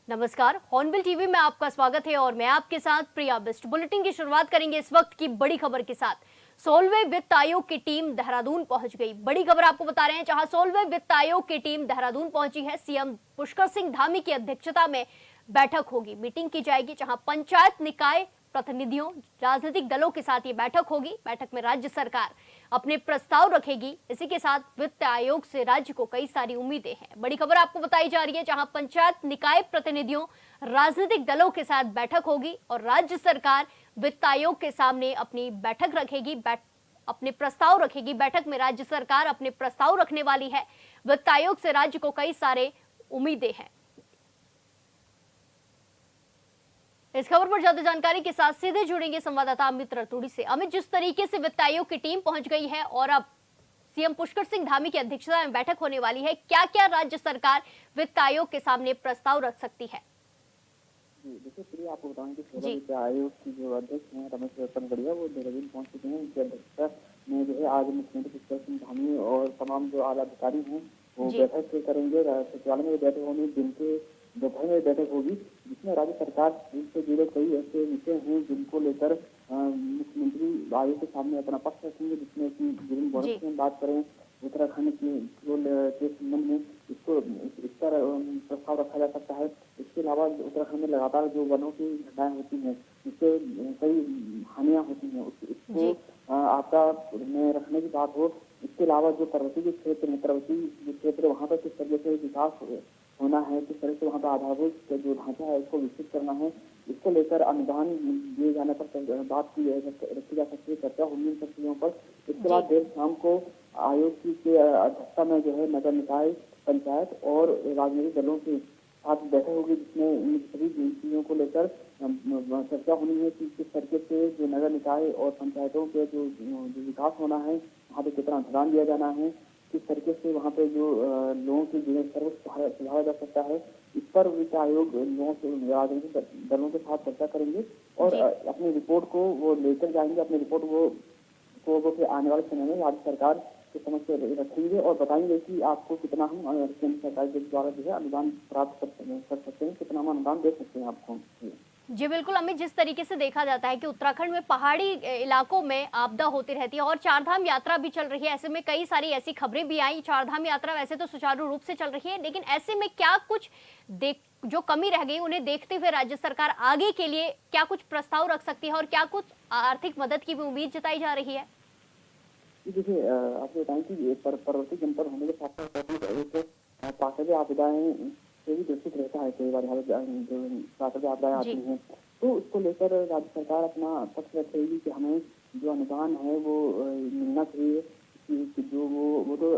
नमस्कार, hornbill TV में आपका स्वागत है और मैं आपके साथ प्रिया बिस्ट। बुलेटिन की शुरुआत करेंगे इस वक्त की बड़ी खबर के साथ। 16वें वित्त आयोग की टीम देहरादून पहुंच गई। बड़ी खबर आपको बता रहे हैं, जहां 16वें वित्त आयोग की टीम देहरादून पहुंची है। सीएम पुष्कर सिंह धामी की अध्यक्षता में बैठक होगी, मीटिंग की जाएगी, जहां पंचायत निकाय प्रतिनिधियों, राजनीतिक दलों के साथ ये बैठक होगी। बैठक में राज्य सरकार अपने प्रस्ताव रखेगी। इसी के साथ वित्त आयोग से राज्य को कई सारी उम्मीदें हैं। बड़ी खबर आपको बताई जा रही है, जहां पंचायत निकाय प्रतिनिधियों, राजनीतिक दलों के साथ बैठक होगी और राज्य सरकार वित्त आयोग के सामने अपनी बैठक रखेगी, अपने प्रस्ताव रखेगी। बैठक में राज्य सरकार अपने प्रस्ताव रखने वाली है। वित्त आयोग से राज्य को कई सारे उम्मीदें हैं। इस खबर पर ज्यादा जानकारी के साथ सीधे जुड़ेंगे संवाददाता अमित रतूड़ी से। अमित, जिस तरीके से वित्त आयोग की टीम पहुंच गई है और अब सीएम पुष्कर सिंह धामी की अध्यक्षता में बैठक होने वाली है, क्या क्या राज्य सरकार वित्त आयोग के सामने प्रस्ताव रख सकती है? देखिए प्रिया, आपको बताऊं कि सोलह वित्त आयोग की जो अध्यक्ष हैं रमेश पनगड़िया, वो देहरादून पहुंच चुके हैं। उनकी अध्यक्षता में जो है आज मुख्यमंत्री पुष्कर सिंह धामी और तमाम जो आला अधिकारी हैं वो बैठक करेंगे। सचिवालय में बैठक होगी, दिन के दोपहर में बैठक होगी, जिसमें राज्य सरकार से जुड़े कई ऐसे विषय हैं जिनको लेकर मुख्यमंत्री आयोग के सामने अपना पक्ष रखेंगे, जिसमें विभिन्न बोनस की बात करें, उत्तराखंड के संबंध में इसको इस पर प्रस्ताव रखा जा सकता है। इसके अलावा उत्तराखंड में लगातार जो वनों की घटनाएं होती हैं, इससे कई हानियां होती हैं, इसको आपदा में रखने की बात हो। इसके अलावा जो पर्वतीय क्षेत्र वहाँ पर किस तरह से विकास होना है, किस तरह से वहाँ पर आधारभूत जो ढांचा है इसको विकसित करना है, इसको लेकर अनुदान दिए जाने पर बात रखी जा सकती है, चर्चा होगी इन सब चीजों पर। इसके बाद देर शाम को आयोग की अध्यक्षता में जो है नगर निकाय, पंचायत और राजनीतिक दलों की साथ बैठक होगी, जिसमें इन सभी चीजों को लेकर चर्चा होनी है कि किस तरीके से जो नगर निकाय और पंचायतों के जो विकास होना है, वहाँ पे कितना अनुदान दिया जाना है, किस तरीके से वहाँ पे जो लोगों की जीवन स्तर को सुधारा जा सकता है। इस पर वित्त आयोग लोगों से, राजनीतिक दलों के साथ चर्चा करेंगे और अपनी रिपोर्ट को वो लेकर जाएंगे। अपनी रिपोर्ट वो फिर आने वाले समय में राज्य सरकार के समक्ष रखेंगे और बताएंगे कि आपको कितना हम केंद्र सरकार के द्वारा जो है अनुदान प्राप्त कर सकते हैं, कितना हम अनुदान दे सकते हैं आपको। जी बिल्कुल अमित, जिस तरीके से देखा जाता है कि उत्तराखंड में पहाड़ी इलाकों में आपदा होती रहती है और चारधाम यात्रा भी चल रही है, ऐसे में कई सारी ऐसी खबरें भी आई। चारधाम यात्रा वैसे तो सुचारू रूप से चल रही है, लेकिन ऐसे में क्या कुछ जो कमी रह गई उन्हें देखते हुए राज्य सरकार आगे के लिए क्या कुछ प्रस्ताव रख सकती है और क्या कुछ आर्थिक मदद की भी उम्मीद जताई जा रही है? देखिए, आपको बताएं कि पर्वतीय जनपद होने के साथ साथ प्राकृतिक आपदाएं से भी दूषित रहता है। कई बार जो प्राकृतिक आपदाएं आती हैं, तो उसको लेकर राज्य सरकार अपना पक्ष रखेगी कि हमें जो अनुदान है वो मिलना चाहिए। कि जो वो तो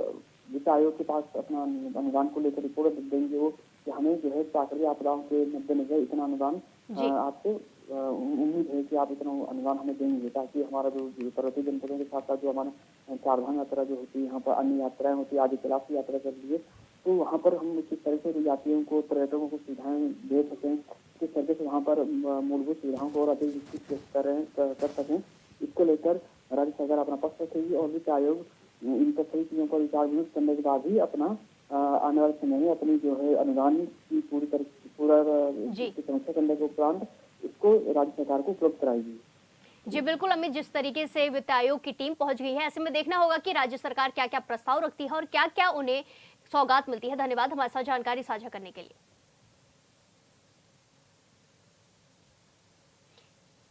वित्त आयोग के पास अपना अनुदान को लेकर रिपोर्ट देंगे वो कि हमें जो है प्राकृतिक आपदाओं के मद्देनजर इतना अनुदान आपको उम्मीद है कि आप इतना अनुदान हमें देंगे, ताकि हमारा जो पर्वतीय जनपदों के साथ साथ जो हमारा चारधाम यात्रा जो होती है, यहाँ पर अन्य यात्राएं होती है, आदि कैलाश की यात्रा कर रही है, तो वहाँ पर हम किस तरह से यात्रियों को, पर्यटकों को सुविधाएं दे सकें, किस तरह से वहाँ पर मूलभूत सुविधाओं को और अधिक विकसित कर सकें, इसको लेकर राज्य सरकार अपना पक्ष रखेगी और वित्त आयोग इन पर सभी चीजों पर विचार विमर्श करने के बाद ही अपना आने वाले समय में अपनी जो है अनुदान की पूरा समीक्षा करने के उपरांत इसको राज्य सरकार को उपलब्ध कराएगी। जी बिल्कुल अमित, जिस तरीके से वित्त आयोग की टीम पहुंच गई है, ऐसे में देखना होगा कि राज्य सरकार क्या क्या प्रस्ताव रखती है और क्या क्या उन्हें सौगात मिलती है। धन्यवाद हमारे साथ जानकारी साझा करने के लिए।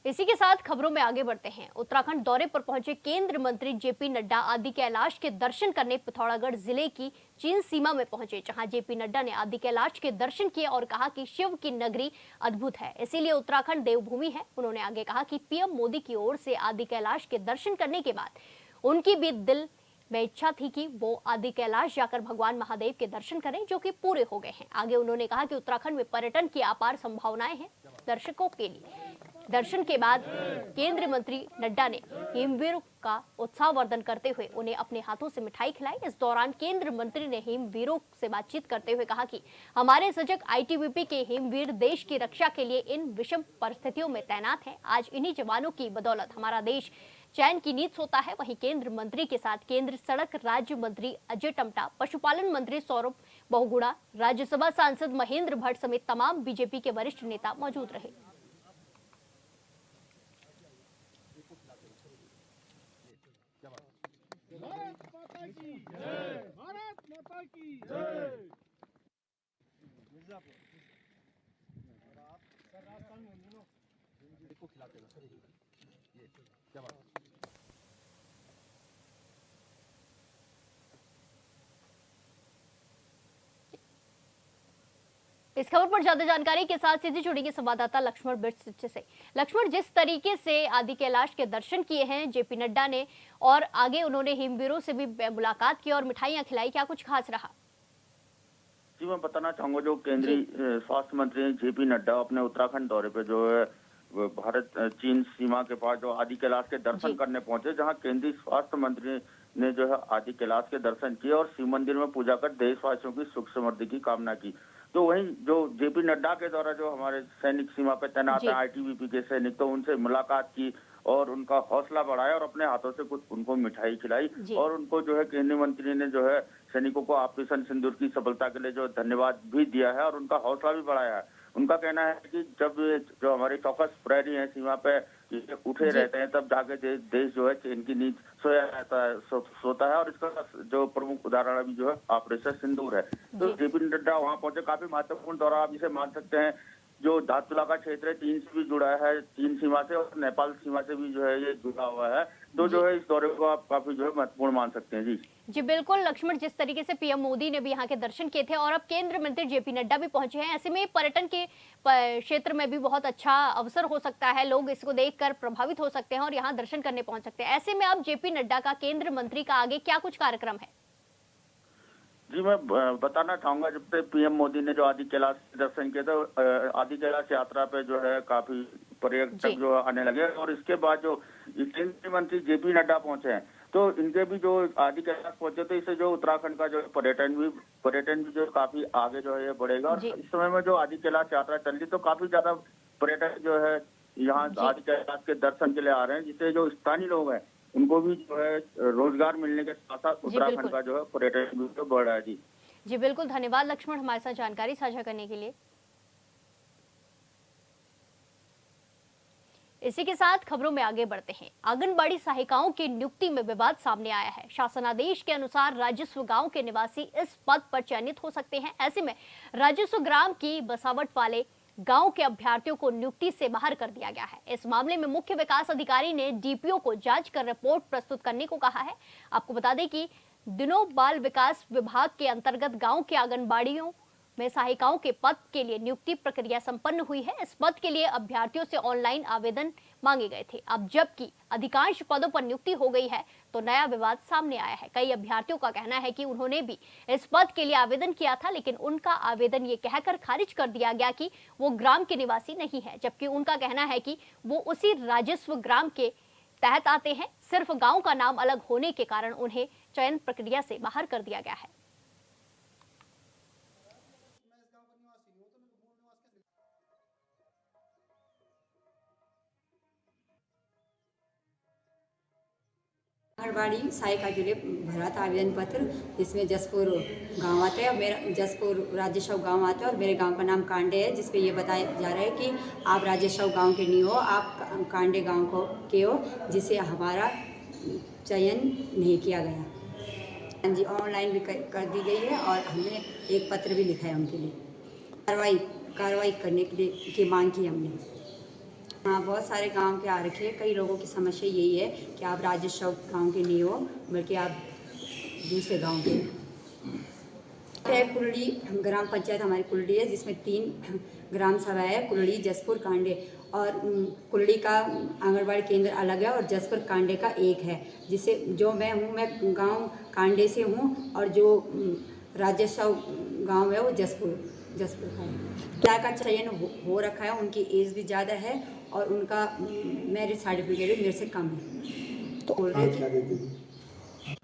इसी के साथ खबरों में आगे बढ़ते हैं। उत्तराखंड दौरे पर पहुंचे केंद्रीय मंत्री जेपी नड्डा आदि कैलाश के दर्शन करने पिथौरागढ़ जिले की चीन सीमा में पहुंचे, जहां जेपी नड्डा ने आदि कैलाश के दर्शन किए और कहा कि शिव की नगरी अद्भुत है, इसीलिए उत्तराखंड देवभूमि है। उन्होंने आगे कहा कि पीएम मोदी की ओर से आदि कैलाश के दर्शन करने के बाद उनकी भी दिल में इच्छा थी कि वो आदि कैलाश जाकर भगवान महादेव के दर्शन करें, जो कि पूरे हो गए हैं। आगे उन्होंने कहा कि उत्तराखंड में पर्यटन की अपार संभावनाएं हैं। दर्शकों के लिए दर्शन के बाद केंद्रीय मंत्री नड्डा ने हिमवीरों का उत्साहवर्धन करते हुए उन्हें अपने हाथों से मिठाई खिलाई। इस दौरान केंद्रीय मंत्री ने हिमवीरों से बातचीत करते हुए कहा कि हमारे सजग आईटीबीपी के हिमवीर देश की रक्षा के लिए इन विषम परिस्थितियों में तैनात हैं। आज इन्हीं जवानों की बदौलत हमारा देश चैन की नींद सोता है। वहीं केंद्र मंत्री के साथ केंद्र सड़क राज्य मंत्री अजय टम्टा, पशुपालन मंत्री सौरभ बहुगुणा राज्यसभा सांसद महेंद्र भट्ट समेत तमाम बीजेपी के वरिष्ठ नेता मौजूद रहे। भारत माता की जय। इस खबर पर ज्यादा जानकारी के साथ सीधे जुड़ेंगे संवाददाता लक्ष्मण बिर्च से। लक्ष्मण, जिस तरीके से आदि कैलाश के दर्शन किए हैं जेपी नड्डा ने और आगे उन्होंने हिमवीरों से भी मुलाकात की और मिठाइयां खिलाई, क्या कुछ खास रहा? जी, मैं बताना चाहूंगा जो केंद्रीय स्वास्थ्य मंत्री जेपी नड्डा अपने उत्तराखंड दौरे पे जो है भारत चीन सीमा के पास जो आदि कैलाश के दर्शन करने पहुंचे, जहां केंद्रीय स्वास्थ्य मंत्री ने जो है आदि कैलाश के दर्शन किए और शिव मंदिर में पूजा कर देशवासियों की सुख समृद्धि की कामना की। तो वहीं जो जेपी नड्डा के द्वारा जो हमारे सैनिक सीमा पे तैनात है आईटीबीपी के सैनिक, तो उनसे मुलाकात की और उनका हौसला बढ़ाया और अपने हाथों से कुछ उनको मिठाई खिलाई और उनको जो है केंद्रीय मंत्री ने जो है सैनिकों को ऑपरेशन सिंदूर की सफलता के लिए जो धन्यवाद भी दिया है और उनका हौसला भी बढ़ाया है। उनका कहना है कि जब जो हमारे चौकस प्रहरी है सीमा पे उठे रहते हैं तब जाके देश जो है चैन की नींद सोता है और इसका जो प्रमुख उदाहरण अभी जो है ऑपरेशन सिंदूर है। तो जेपी नड्डा वहाँ पहुंचे, काफी महत्वपूर्ण दौरा आप इसे मान सकते हैं। जो धातुला का क्षेत्र है चीन से भी जुड़ा है, चीन सीमा से और नेपाल सीमा से भी जो है ये जुड़ा हुआ है, तो जो है इस दौरे को आप काफी जो है महत्वपूर्ण मान सकते हैं। जी बिल्कुल लक्ष्मण, जिस तरीके से पीएम मोदी ने भी यहाँ के दर्शन किए थे और अब केंद्रीय मंत्री जेपी नड्डा भी पहुंचे हैं, ऐसे में पर्यटन के क्षेत्र में भी बहुत अच्छा अवसर हो सकता है, लोग इसको देखकर प्रभावित हो सकते हैं और यहाँ दर्शन करने पहुंच सकते हैं। ऐसे में अब जेपी नड्डा का केंद्रीय मंत्री का आगे क्या कुछ कार्यक्रम है? जी, मैं बताना चाहूंगा जब से पीएम मोदी ने जो आदि कैलाश दर्शन किए थे, आदि कैलाश यात्रा पे जो है काफी पर्यटक जो आने लगे और इसके बाद जो केंद्रीय मंत्री जेपी नड्डा पहुंचे हैं, तो इनके भी जो आदि कैलाश पहुंचे तो इससे जो उत्तराखंड का जो पर्यटन भी जो काफी आगे जो है ये बढ़ेगा। और इस समय में जो आदि कैलाश यात्रा चल रही तो काफी ज्यादा पर्यटक जो है यहाँ आदि कैलाश के दर्शन के लिए आ रहे हैं, जिससे जो स्थानीय लोग हैं उनको भी जो है रोजगार मिलने के साथ साथ उत्तराखंड का जो है पर्यटन भी तो बढ़ रहा है। जी बिल्कुल, धन्यवाद लक्ष्मण हमारे साथ जानकारी साझा करने के लिए। इसी के साथ खबरों में आगे बढ़ते हैं। आंगनबाड़ी सहायिकाओं की नियुक्ति में विवाद सामने आया है। शासनादेश के अनुसार राजस्व गांव के निवासी इस पद पर चयनित हो सकते हैं। ऐसे में राजस्व ग्राम की बसावट वाले गांव के अभ्यर्थियों को नियुक्ति से बाहर कर दिया गया है। इस मामले में मुख्य विकास अधिकारी ने डीपीओ को जांच कर रिपोर्ट प्रस्तुत करने को कहा है। आपको बता दें कि दिनों बाल विकास विभाग के अंतर्गत गांव के आंगनबाड़ियों में सहायिकाओं के पद के लिए नियुक्ति प्रक्रिया संपन्न हुई है। इस पद के लिए अभ्यर्थियों से ऑनलाइन आवेदन मांगे गए थे। अब जबकि अधिकांश पदों पर नियुक्ति हो गई है तो नया विवाद सामने आया है। कई अभ्यर्थियों का कहना है कि उन्होंने भी इस पद के लिए आवेदन किया था, लेकिन उनका आवेदन ये कहकर खारिज कर दिया गया कि वो ग्राम के निवासी नहीं है, जबकि उनका कहना है कि वो उसी राजस्व ग्राम के तहत आते हैं। सिर्फ गाँव का नाम अलग होने के कारण उन्हें चयन प्रक्रिया से बाहर कर दिया गया है। आंगनबाड़ी सहायिका के लिए भरा था आवेदन पत्र, जिसमें जसपुर गांव आता है और मेरा जसपुर राजेशव गांव आता है और मेरे गांव का नाम कांडे है, जिसपे ये बताया जा रहा है कि आप राजेशव गांव के नहीं हो, आप कांडे गांव को के हो, जिसे हमारा चयन नहीं किया गया। हाँ जी, ऑनलाइन भी कर दी गई है और हमने एक पत्र भी लिखा है उनके लिए कार्रवाई करने के लिए की मांग की हमने। हाँ, बहुत सारे गांव के आ रखे हैं। कई लोगों की समस्या यही है कि आप राजेशव गांव के नहीं हो, बल्कि आप दूसरे गांव के। कुलड़ी ग्राम पंचायत हमारी कुलड़ी है, जिसमें 3 ग्राम सभा है, कुलड़ी, जसपुर, कांडे। और कुलड़ी का आंगनबाड़ी केंद्र अलग है और जसपुर कांडे का एक है, जिससे जो मैं हूँ, मैं गांव कांडे से हूँ और जो राजेशव गांव है वो जसपुर का है। क्या का चयन हो रखा है, उनकी एज भी ज़्यादा है और उनका मैरिज सर्टिफिकेट भी मेरे से कम है। तो बोल रहे थे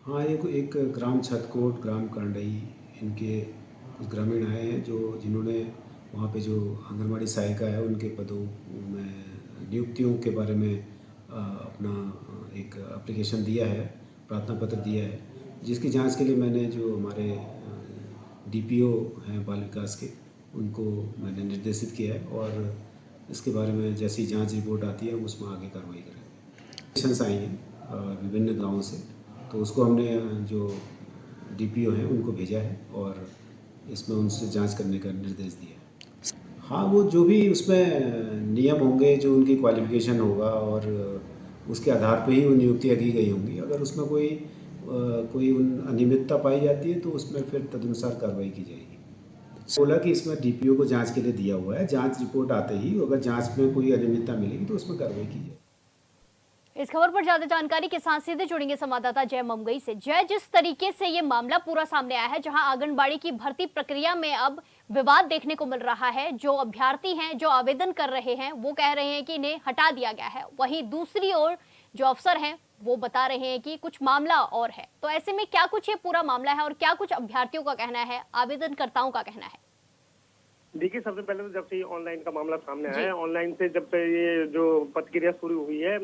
हाँ, एक ग्राम छतकोट, ग्राम करंडई, इनके कुछ ग्रामीण आए हैं जिन्होंने वहाँ पे जो आंगनबाड़ी सहायिका है उनके पदों में नियुक्तियों के बारे में अपना एक एप्लीकेशन दिया है, प्रार्थना पत्र दिया है, जिसकी जांच के लिए मैंने जो हमारे डीपीओ हैं बाल विकास के, उनको मैंने निर्देशित किया है और इसके बारे में जैसी जांच रिपोर्ट आती है हम उसमें आगे कार्रवाई करेंगे। पेशेंट्स आई हैं विभिन्न गांवों से, तो उसको हमने जो डीपीओ हैं उनको भेजा है और इसमें उनसे जांच करने का निर्देश दिया है। हाँ, वो जो भी उसमें नियम होंगे, जो उनकी क्वालिफिकेशन होगा और उसके आधार पे ही वो नियुक्तियाँ की गई होंगी। अगर उसमें कोई अनियमितता पाई जाती है तो उसमें फिर तदनुसार कार्रवाई की जाएगी। बोला कि इसमें डीपीओ को जांच के लिए दिया हुआ है, जांच रिपोर्ट आते ही अगर जांच में कोई अनियमितता मिलेगी तो उसमें कार्रवाई की जाएगी। इस खबर पर ज्यादा जानकारी के साथ सीधे जुड़ेंगे संवाददाता जय ममगई से। जय, जिस तरीके से ये मामला पूरा सामने आया है, जहां आंगनबाड़ी की भर्ती प्रक्रिया में अब विवाद देखने को मिल रहा है, जो अभ्यर्थी हैं, जो आवेदन कर रहे हैं, वो कह रहे हैं कि इन्हें हटा दिया गया है, वहीं दूसरी ओर जो अफसर हैं वो बता रहे हैं कि कुछ मामला और है। तो ऐसे में क्या कुछ ये पूरा मामला है और क्या कुछ अभ्यर्थियों का कहना है, आवेदनकर्ताओं का कहना है? देखिए, सबसे पहले तो जब से ये ऑनलाइन का मामला सामने आया है, ऑनलाइन से जब से ये जो प्रतिक्रिया शुरू हुई है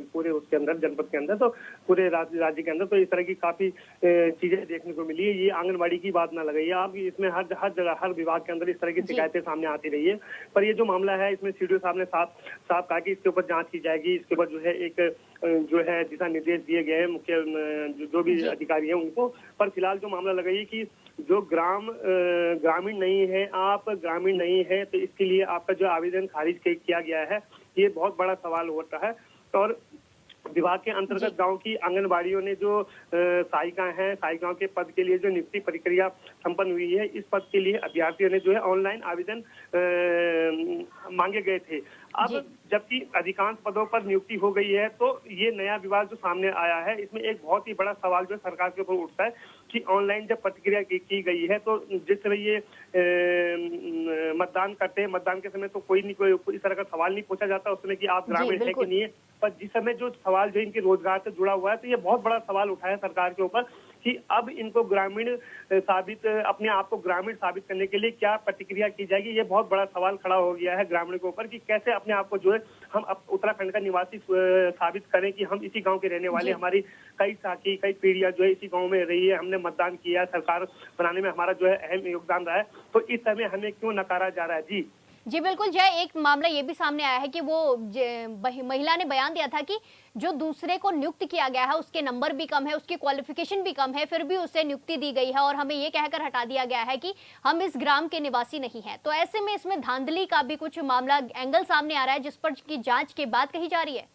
पूरे उसके अंदर, जनपद के अंदर, तो पूरे राज्य के अंदर, तो इस तरह की काफी चीजें देखने को मिली है। ये आंगनबाड़ी की बात ना लगाइए आप, इसमें हर जगह, हर विभाग के अंदर इस तरह की शिकायतें सामने आती रही है। पर ये जो मामला है, इसमें सीडीओ साहब ने साफ कहा कि इसके ऊपर जांच की जाएगी, इसके ऊपर जो है एक जो है दिशा निर्देश दिए गए हैं मुख्य जो भी अधिकारी हैं उनको। पर फिलहाल जो मामला लगाइए कि जो ग्रामीण नहीं है, आप ग्रामीण नहीं है, तो इसके लिए आपका जो आवेदन खारिज किया गया है, ये बहुत बड़ा सवाल होता है। और विभाग के अंतर्गत गांव की आंगनबाड़ियों ने जो सहायिकाओं के पद के लिए जो नियुक्ति प्रक्रिया संपन्न हुई है, इस पद के लिए अभ्यर्थियों ने जो है ऑनलाइन आवेदन मांगे गए थे। अब जबकि अधिकांश पदों पर नियुक्ति हो गई है, तो ये नया विवाद जो सामने आया है, इसमें एक बहुत ही बड़ा सवाल जो सरकार के ऊपर उठता है कि ऑनलाइन जब प्रतिक्रिया की गई है, तो जिस तरह ये मतदान करते हैं, मतदान के समय तो कोई इस तरह का सवाल नहीं पूछा जाता उस समय कि आप ग्रामीण है कि नहीं है। पर जिस समय जो सवाल जो इनके रोजगार से जुड़ा हुआ है, तो ये बहुत बड़ा सवाल उठाया सरकार के ऊपर कि अब इनको अपने आप को ग्रामीण साबित करने के लिए क्या प्रतिक्रिया की जाएगी। ये बहुत बड़ा सवाल खड़ा हो गया है ग्रामीण के ऊपर कि कैसे अपने आप को जो है हम उत्तराखंड का निवासी साबित करें कि हम इसी गांव के रहने वाले, हमारी कई पीढ़ियां जो है इसी गांव में रही है, हमने मतदान किया, सरकार बनाने में हमारा जो है अहम योगदान रहा है, तो इस समय हमें क्यों नकारा जा रहा है। जी बिल्कुल जय, एक मामला ये भी सामने आया है कि वो महिला ने बयान दिया था कि जो दूसरे को नियुक्त किया गया है उसके नंबर भी कम है, उसकी क्वालिफिकेशन भी कम है, फिर भी उसे नियुक्ति दी गई है और हमें ये कहकर हटा दिया गया है कि हम इस ग्राम के निवासी नहीं हैं। तो ऐसे में इसमें धांधली का भी कुछ मामला एंगल सामने आ रहा है, जिस पर की जांच की बात कही जा रही है।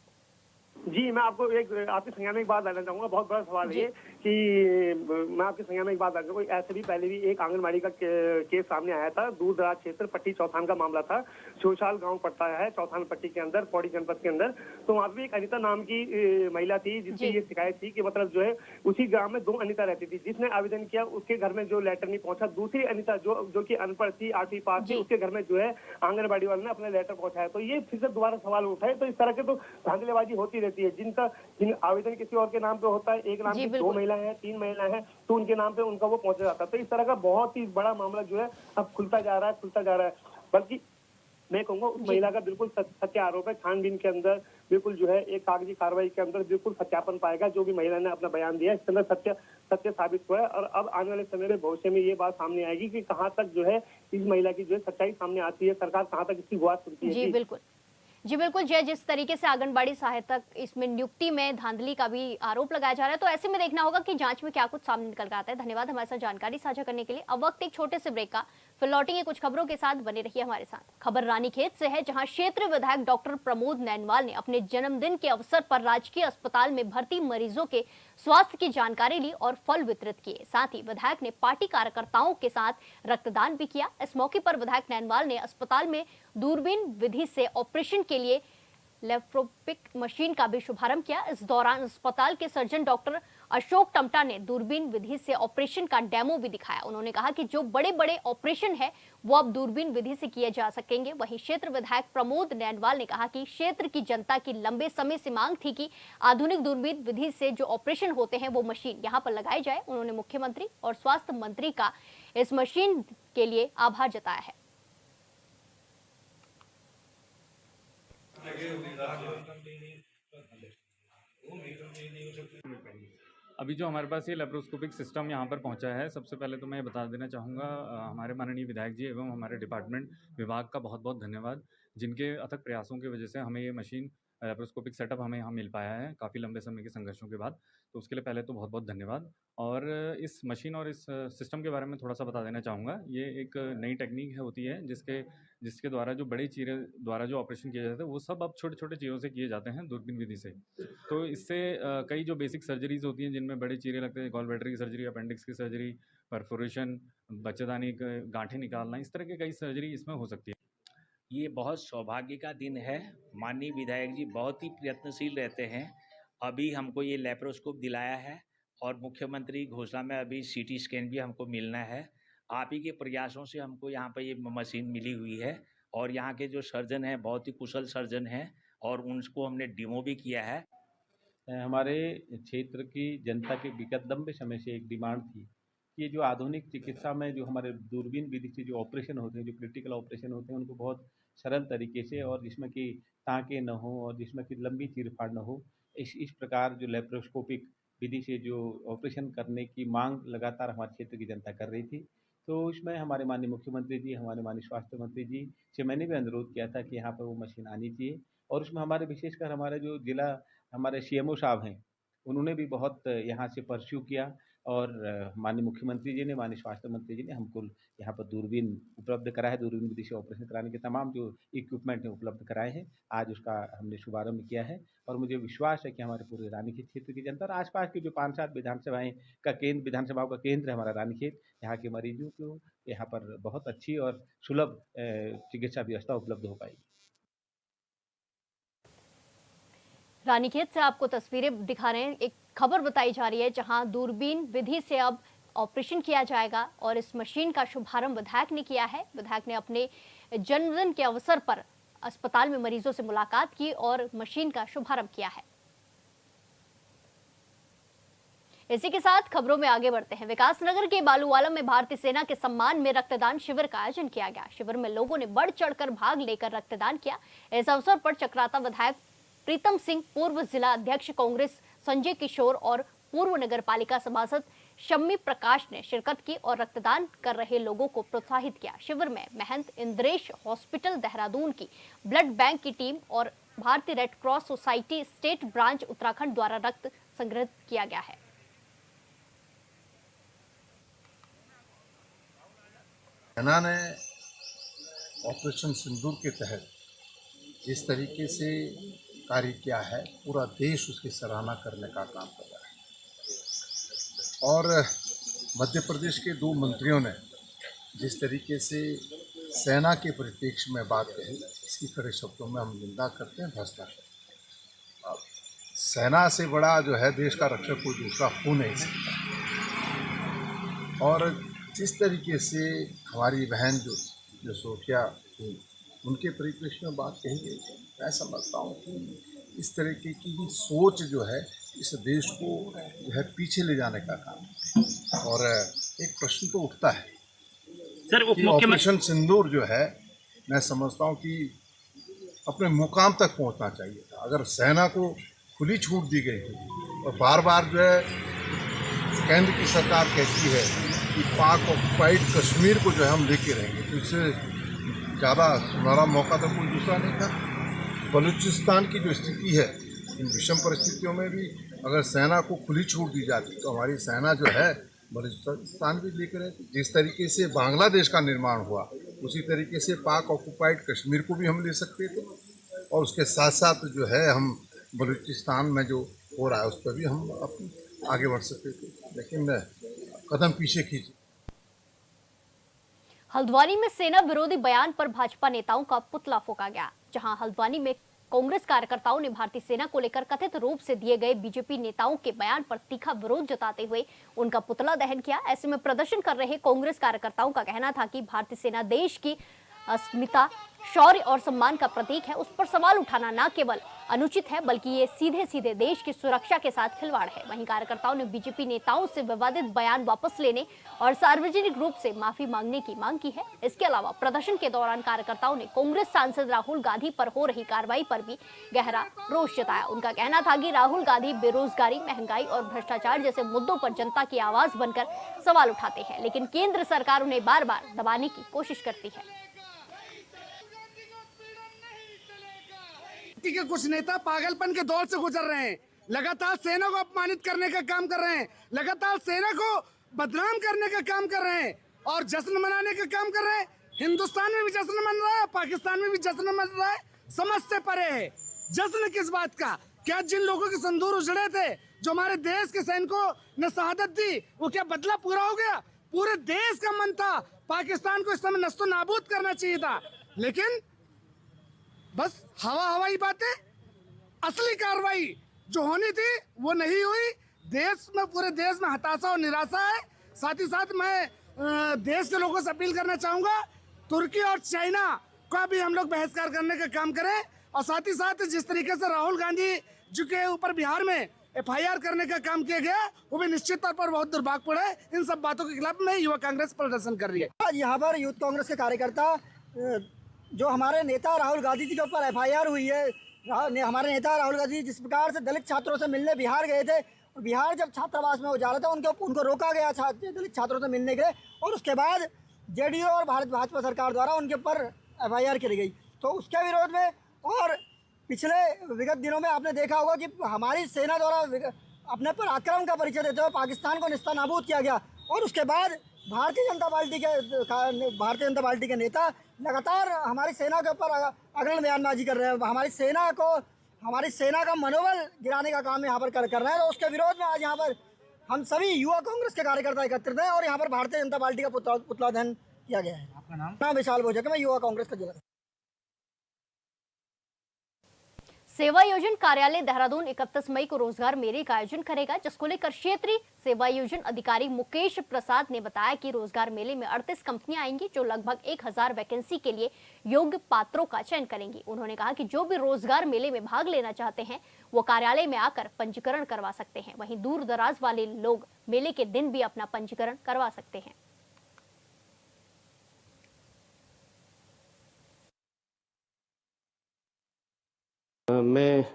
जी, मैं आपको आपके संज्ञान में एक बात डालना चाहूंगा। बहुत बड़ा सवाल है कि मैं आपके संज्ञान में एक बात डालना चाहूंगा। ऐसे भी पहले भी एक आंगनबाड़ी का केस सामने आया था, दूर दराज क्षेत्र पट्टी चौथान का मामला था। शोशाल गांव पड़ता है चौथान पट्टी के अंदर, पौड़ी जनपद के अंदर। तो वहां भी एक अनिता नाम की महिला थी जिसकी ये शिकायत थी कि मतलब जो है उसी गाँव में 2 अनिता रहती थी। जिसने आवेदन किया उसके घर में जो लेटर नहीं पहुंचा, दूसरी अनिता जो की अनपढ़ थी, 8वीं पास थी, उसके घर में जो है आंगनबाड़ी वाले ने अपना लेटर पहुंचाया। तो ये फिर से दोबारा सवाल उठाए। तो इस तरह के तो धांधलेबाजी होती रहती है। जिन आवेदन किसी और के नाम पे होता है, एक नाम की 2 महिलाएं हैं, 3 महिलाएं हैं, तो उनके नाम पे उनका वो पहुंचा जाता है। तो इस तरह का बहुत ही बड़ा मामला जो है अब खुलता जा रहा है। बल्कि मैं कहूंगा उस महिला का बिल्कुल सत्य आरोप है। छानबीन के अंदर बिल्कुल जो है एक कागजी कार्रवाई के अंदर बिल्कुल सत्यापन पाएगा। जो भी महिला ने अपना बयान दिया है इसके अंदर सत्य साबित हुआ है। और अब आने वाले समय में भविष्य में ये बात सामने आएगी कि कहाँ तक जो है इस महिला की जो है सच्चाई सामने आती है, सरकार कहाँ तक इसकी गुहार सुनती है। जी बिल्कुल जय, जिस तरीके से आंगनबाड़ी सहायक इसमें नियुक्ति में धांधली का भी आरोप लगाया जा रहा है, तो ऐसे में देखना होगा कि जांच में क्या कुछ सामने निकल कर आता है। धन्यवाद हमारे साथ जानकारी साझा करने के लिए। अब वक्त एक छोटे से ब्रेक का, फिर लौटेंगे कुछ खबरों के साथ, बने रहिए हमारे साथ। खबर रानीखेत से है, जहां क्षेत्रीय विधायक डॉक्टर प्रमोद नैनवाल ने अपने जन्मदिन के अवसर पर राजकीय अस्पताल में भर्ती मरीजों के स्वास्थ्य की जानकारी ली और फल वितरित किए। साथ ही विधायक ने पार्टी कार्यकर्ताओं के साथ रक्तदान भी किया। इस मौके पर विधायक नैनवाल ने अस्पताल में दूरबीन विधि से ऑपरेशन के लिए लेप्रोस्कोपिक मशीन का भी शुभारंभ किया। इस दौरान अस्पताल के सर्जन डॉक्टर अशोक टमटा ने दूरबीन विधि से ऑपरेशन का डेमो भी दिखाया। उन्होंने कहा कि जो बड़े बड़े ऑपरेशन है वो अब दूरबीन विधि से किए जा सकेंगे। वहीं क्षेत्र विधायक प्रमोद नैनवाल ने कहा कि क्षेत्र की जनता की लंबे समय से मांग थी कि आधुनिक दूरबीन विधि से जो ऑपरेशन होते हैं वो मशीन यहाँ पर लगाई जाए। उन्होंने मुख्यमंत्री और स्वास्थ्य मंत्री का इस मशीन के लिए आभार जताया है। अभी जो हमारे पास ये लेप्रोस्कोपिक सिस्टम यहाँ पर पहुँचा है, सबसे पहले तो मैं ये बता देना चाहूँगा हमारे माननीय विधायक जी एवं हमारे डिपार्टमेंट विभाग का बहुत बहुत धन्यवाद, जिनके अथक प्रयासों की वजह से हमें ये मशीन लेप्रोस्कोपिक सेटअप हमें यहाँ मिल पाया है काफ़ी लंबे समय के संघर्षों के बाद। तो उसके लिए पहले तो बहुत बहुत धन्यवाद। और इस मशीन और इस सिस्टम के बारे में थोड़ा सा बता देना चाहूँगा। ये एक नई टेक्निक होती है जिसके द्वारा जो बड़े चीरे द्वारा जो ऑपरेशन किया जाता है वो सब अब छोटे छोटे चीज़ों से किए जाते हैं दूरबीन विधि से। तो इससे कई जो बेसिक सर्जरीज होती हैं जिनमें बड़े चीरे लगते हैं, गॉल ब्लैडर की सर्जरी, अपेंडिक्स की सर्जरी, परफोरेशन, बच्चेदानी के गांठें निकालना, इस तरह के कई सर्जरी इसमें हो सकती है। ये बहुत सौभाग्य का दिन है। माननीय विधायक जी बहुत ही प्रयत्नशील रहते हैं। अभी हमको ये लेप्रोस्कोप दिलाया है और मुख्यमंत्री घोषणा में अभी सीटी स्कैन भी हमको मिलना है। आप ही के प्रयासों से हमको यहाँ पर ये मशीन मिली हुई है और यहाँ के जो सर्जन हैं बहुत ही कुशल सर्जन हैं और उनको हमने डेमो भी किया है। हमारे क्षेत्र की जनता के विगत लंबे समय से एक डिमांड थी कि ये जो आधुनिक चिकित्सा में जो हमारे दूरबीन विधि से जो ऑपरेशन होते हैं, जो क्रिटिकल ऑपरेशन होते हैं, उनको बहुत सरल तरीके से और जिसमें कि टाँके न हो और जिसमें कि लंबी चीर-फाड़ न हो, इस प्रकार जो लेप्रोस्कोपिक विधि से जो ऑपरेशन करने की मांग लगातार हमारे क्षेत्र की जनता कर रही थी। तो इसमें हमारे माननीय मुख्यमंत्री जी, हमारे माननीय स्वास्थ्य मंत्री जी से मैंने भी अनुरोध किया था कि यहाँ पर वो मशीन आनी चाहिए और उसमें हमारे विशेषकर हमारे जो जिला हमारे सीएमओ साहब हैं, उन्होंने भी बहुत यहाँ से परस्यू किया और माननीय मुख्यमंत्री जी ने, माननीय स्वास्थ्य मंत्री जी ने हमको यहाँ पर दूरबीन उपलब्ध कराया है। दूरबीन विधि से ऑपरेशन कराने के तमाम जो इक्विपमेंट हैं उपलब्ध कराए हैं। आज उसका हमने शुभारंभ किया है और मुझे विश्वास है कि हमारे पूरे रानीखेत क्षेत्र की जनता और आसपास की जो 5-7 विधानसभाओं का केंद्र है हमारा रानीखेत, यहाँ के मरीजों को यहाँ पर बहुत अच्छी और सुलभ चिकित्सा व्यवस्था उपलब्ध हो पाएगी। रानीखेत से आपको तस्वीरें दिखा रहे हैं। एक खबर बताई जा रही है जहां दूरबीन विधि से अब ऑपरेशन किया जाएगा और इस मशीन का शुभारंभ विधायक ने किया है। विधायक ने अपने जन्मदिन के अवसर पर अस्पताल में मरीजों से मुलाकात की और मशीन का शुभारंभ किया है। इसी के साथ खबरों में आगे बढ़ते हैं। विकासनगर के बालूवाला में भारतीय सेना के सम्मान में रक्तदान शिविर का आयोजन किया गया। शिविर में लोगों ने बढ़ चढ़कर भाग लेकर रक्तदान किया। इस अवसर पर चक्राता विधायक प्रीतम सिंह, पूर्व जिला अध्यक्ष कांग्रेस संजय किशोर और पूर्व नगर पालिका सभासद शम्मी प्रकाश ने शिरकत की और रक्तदान कर रहे लोगों को प्रोत्साहित किया। शिविर में महंत इंद्रेश हॉस्पिटल देहरादून की ब्लड बैंक की टीम और भारतीय red cross society state branch Uttarakhand द्वारा रक्त संग्रहित किया गया है। सेना ने ऑपरेशन सिंदूर के तहत जिस तरीके से कार्य किया है, पूरा देश उसकी सराहना करने का काम कर रहा है और मध्य प्रदेश के 2 मंत्रियों ने जिस तरीके से सेना के परिप्रेक्ष्य में बात कही, इसकी कड़े शब्दों में हम निंदा करते हैं, भ्रष्टाचार। सेना से बड़ा जो है देश का रक्षक कोई दूसरा हो नहीं सकता और जिस तरीके से हमारी बहन जो सोफिया थी, उनके परिप्रेक्ष्य में बात कही गई, मैं समझता हूँ कि इस तरीके की सोच जो है इस देश को जो है पीछे ले जाने का काम है। और एक प्रश्न तो उठता है सर, ऑपरेशन सिंदूर जो है, मैं समझता हूँ कि अपने मुकाम तक पहुँचना चाहिए था। अगर सेना को खुली छूट दी गई थी और बार बार जो है केंद्र की सरकार कहती है कि पाक ऑक्युपाइड कश्मीर को जो है हम लेके रहेंगे, तो इससे ज़्यादा सुनहरा मौका तो कोई दूसरा नहीं था। बलूचिस्तान की जो स्थिति है, इन विषम परिस्थितियों में भी अगर सेना को खुली छूट दी जाती तो हमारी सेना जो है बलूचिस्तान भी लेकर है। जिस तरीके से बांग्लादेश का निर्माण हुआ, उसी तरीके से पाक ऑक्युपाइड कश्मीर को भी हम ले सकते थे और उसके साथ साथ जो है हम बलूचिस्तान में जो हो रहा है उस पर भी हम आगे बढ़ सकते थे, लेकिन कदम पीछे खींचे। हल्द्वानी में सेना विरोधी बयान पर भाजपा नेताओं का पुतला फूंका गया। जहां हल्द्वानी में कांग्रेस कार्यकर्ताओं ने भारतीय सेना को लेकर कथित रूप से दिए गए बीजेपी नेताओं के बयान पर तीखा विरोध जताते हुए उनका पुतला दहन किया। ऐसे में प्रदर्शन कर रहे कांग्रेस कार्यकर्ताओं का कहना था कि भारतीय सेना देश की अस्मिता, शौर्य और सम्मान का प्रतीक है। उस पर सवाल उठाना न केवल अनुचित है, बल्कि ये सीधे सीधे देश की सुरक्षा के साथ खिलवाड़ है। वहीं कार्यकर्ताओं ने बीजेपी नेताओं से विवादित बयान वापस लेने और सार्वजनिक रूप से माफी मांगने की मांग की है। इसके अलावा प्रदर्शन के दौरान कार्यकर्ताओं ने कांग्रेस सांसद राहुल गांधी पर हो रही कार्रवाई पर भी गहरा रोष जताया। उनका कहना था कि राहुल गांधी बेरोजगारी, महंगाई और भ्रष्टाचार जैसे मुद्दों पर जनता की आवाज बनकर सवाल उठाते हैं, लेकिन केंद्र सरकार उन्हें बार बार दबाने की कोशिश करती है। के कुछ नेता पागलपन के दौर से गुजर रहे हैं, लगातार सेना को अपमानित करने का काम कर रहे हैं, लगातार सेना को बदनाम करने का काम कर रहे हैं और जश्न मनाने का काम कर रहे हैं। हिंदुस्तान में भी जश्न मन रहा है, पाकिस्तान में भी जश्न मन रहा है, समझ से परे है। जश्न किस बात का? क्या जिन लोगों के संदूर उजड़े थे, जो हमारे देश के सैनिकों ने शहादत दी, वो क्या बदला पूरा हो गया? पूरे देश का मन था पाकिस्तान को इस समय नस्तो नाबूद करना चाहिए था, लेकिन बस हवाई बातें, असली कार्रवाई जो होनी थी वो नहीं हुई। देश में, पूरे देश में हताशा और निराशा है। साथ ही साथ मैं देश के लोगों से अपील करना चाहूँगा, तुर्की और चाइना का भी हम लोग बहिष्कार करने का काम करें और साथ ही साथ जिस तरीके से राहुल गांधी जी के ऊपर बिहार में FIR करने का काम किया गया, वो भी निश्चित तौर पर बहुत दुर्भाग्यपूर्ण है। इन सब बातों के खिलाफ में युवा कांग्रेस प्रदर्शन कर रही है। आज यहाँ पर यूथ कांग्रेस के कार्यकर्ता, जो हमारे नेता राहुल गांधी जी के ऊपर FIR हुई है, हमारे नेता राहुल गांधी जिस प्रकार से दलित छात्रों से मिलने बिहार गए थे, और बिहार जब छात्रावास में वो जा रहे थे, उनको रोका गया दलित छात्रों से मिलने के लिए, और उसके बाद JDU और भारत भाजपा सरकार द्वारा उनके ऊपर FIR की गई। तो उसके विरोध में और पिछले विगत दिनों में आपने देखा होगा कि हमारी सेना द्वारा अपने पर आक्रमण का परिचय देते हुए पाकिस्तान को निस्तानाबूद किया गया, और उसके बाद भारतीय जनता पार्टी के नेता लगातार हमारी सेना के ऊपर अग्रणी बयानबाजी कर रहे हैं, हमारी सेना का मनोबल गिराने का काम यहाँ पर कर रहे हैं। तो उसके विरोध में आज यहाँ पर हम सभी युवा कांग्रेस के कार्यकर्ता एकत्रित हैं और यहाँ पर भारतीय जनता पार्टी का पुतला दहन किया गया है। आपका नाम? विशाल भोजक है, मैं युवा कांग्रेस का जिला। सेवा योजन कार्यालय देहरादून 31 मई को रोजगार मेले का आयोजन करेगा, जिसको लेकर क्षेत्रीय सेवा योजन अधिकारी मुकेश प्रसाद ने बताया कि रोजगार मेले में 38 कंपनियां आएंगी, जो लगभग 1000 वैकेंसी के लिए योग्य पात्रों का चयन करेंगी। उन्होंने कहा कि जो भी रोजगार मेले में भाग लेना चाहते हैं, वो कार्यालय में आकर पंजीकरण करवा सकते हैं। वहीं दूर दराज वाले लोग मेले के दिन भी अपना पंजीकरण करवा सकते हैं। मैं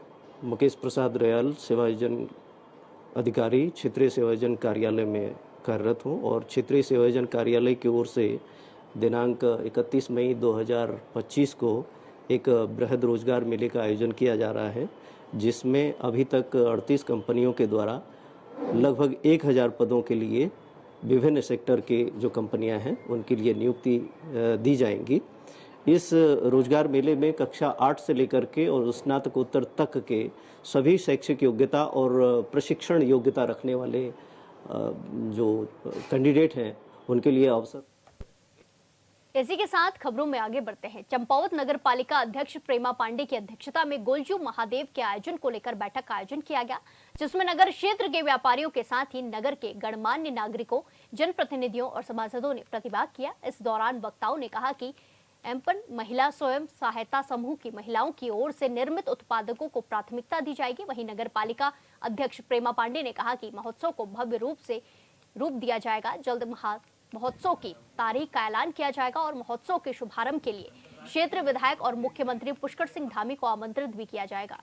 मुकेश प्रसाद रयाल सेवा योजन अधिकारी क्षेत्रीय सेवा योजन कार्यालय में कार्यरत हूँ और क्षेत्रीय सेवा योजन कार्यालय की ओर से दिनांक 31 मई 2025 को एक बृहद रोजगार मेले का आयोजन किया जा रहा है, जिसमें अभी तक 38 कंपनियों के द्वारा लगभग 1000 पदों के लिए विभिन्न सेक्टर के जो कंपनियां हैं उनके लिए नियुक्ति दी जाएंगी। इस रोजगार मेले में कक्षा 8 से लेकर के और स्नातकोत्तर तक के सभी शैक्षिक योग्यता और प्रशिक्षण योग्यता रखने वाले जो कैंडिडेट हैं उनके लिए अवसर। इसी के साथ खबरों में आगे बढ़ते हैं। चंपावत नगर पालिका अध्यक्ष प्रेमा पांडे की अध्यक्षता में गोलजू महादेव के आयोजन को लेकर बैठक का आयोजन किया गया, जिसमें नगर क्षेत्र के व्यापारियों के साथ ही नगर के गणमान्य नागरिकों, जनप्रतिनिधियों और सभासदों ने प्रतिभाग किया। इस दौरान वक्ताओं ने कहा कि एमपन महिला स्वयं सहायता समूह की महिलाओं की ओर से निर्मित उत्पादकों को प्राथमिकता दी जाएगी। वहीं नगर पालिका अध्यक्ष प्रेमा पांडे ने कहा कि महोत्सव को भव्य रूप दिया जाएगा। जल्द महोत्सव की तारीख का ऐलान किया जाएगा और महोत्सव के शुभारंभ के लिए क्षेत्र विधायक और मुख्यमंत्री पुष्कर सिंह धामी को आमंत्रित भी किया जाएगा।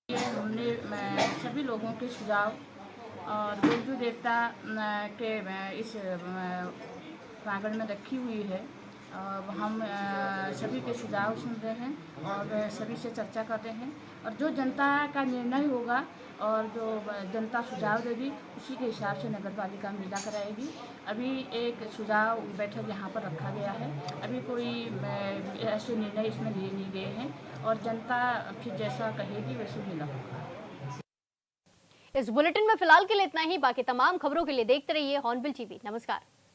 हमने सभी लोगों के सुझाव और गोलजू देवता के इस प्रांगण में रखी हुई है और हम सभी के सुझाव सुन रहे हैं और सभी से चर्चा कर रहे हैं और जो जनता का निर्णय होगा और जो जनता सुझाव देगी उसी के हिसाब से नगर पालिका मेला कराएगी। अभी एक सुझाव बैठक यहाँ पर रखा गया है, अभी कोई ऐसे निर्णय इसमें लिए नहीं गए हैं और जनता फिर जैसा कहेगी वैसे मेला होगा। इस बुलेटिन में फिलहाल के लिए इतना ही। बाकी तमाम खबरों के लिए देखते रहिए हॉर्नबिल टीवी। नमस्कार।